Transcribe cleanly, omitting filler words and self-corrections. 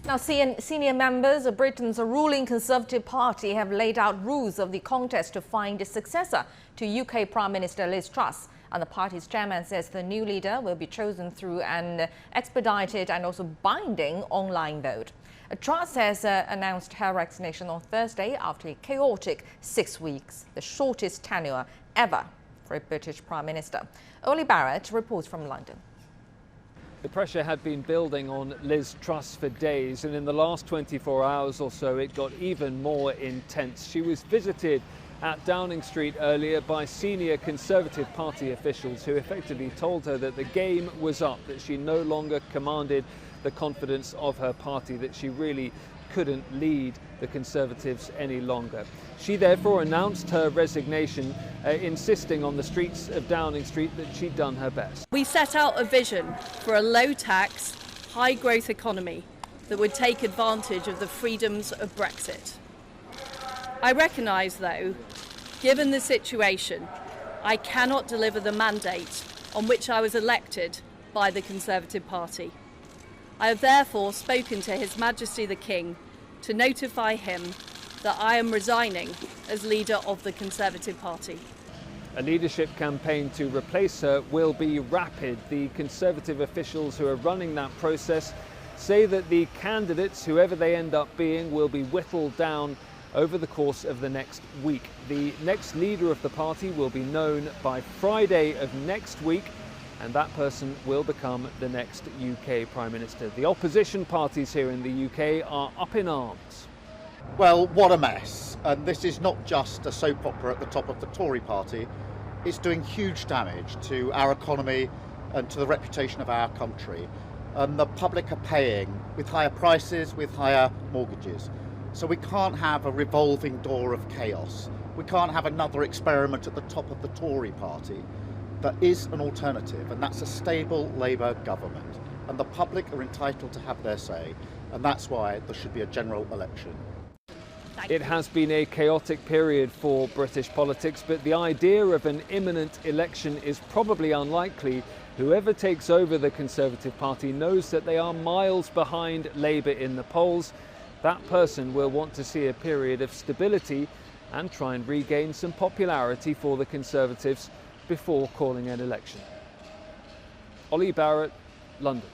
Now, senior members of Britain's ruling Conservative Party have laid out rules of the contest to find a successor to UK Prime Minister Liz Truss. And the party's chairman says the new leader will be chosen through an expedited and also binding online vote. Truss has announced her resignation on Thursday after a chaotic 6 weeks, the shortest tenure ever for a British Prime Minister. Oli Barrett reports from London. The pressure had been building on Liz Truss for days, and in the last 24 hours or so it got even more intense. She was visited at Downing Street earlier by senior Conservative Party officials who effectively told her that the game was up, that she no longer commanded the confidence of her party, that she really couldn't lead the Conservatives any longer. She therefore announced her resignation, insisting on the streets of Downing Street that she'd done her best. We set out a vision for a low-tax, high-growth economy that would take advantage of the freedoms of Brexit. I recognise, though, given the situation, I cannot deliver the mandate on which I was elected by the Conservative Party. I have therefore spoken to His Majesty the King to notify him that I am resigning as leader of the Conservative Party. A leadership campaign to replace her will be rapid. The Conservative officials who are running that process say that the candidates, whoever they end up being, will be whittled down over the course of the next week. The next leader of the party will be known by Friday of next week, and that person will become the next UK Prime Minister. The opposition parties here in the UK are up in arms. Well, what a mess. And this is not just a soap opera at the top of the Tory party. It's doing huge damage to our economy and to the reputation of our country. And the public are paying with higher prices, with higher mortgages. So we can't have a revolving door of chaos. We can't have another experiment at the top of the Tory party. There is an alternative, and that's a stable Labour government. And the public are entitled to have their say, and that's why there should be a general election. It has been a chaotic period for British politics, but the idea of an imminent election is probably unlikely. Whoever takes over the Conservative Party knows that they are miles behind Labour in the polls. That person will want to see a period of stability and try and regain some popularity for the Conservatives before calling an election. Oli Barrett, London.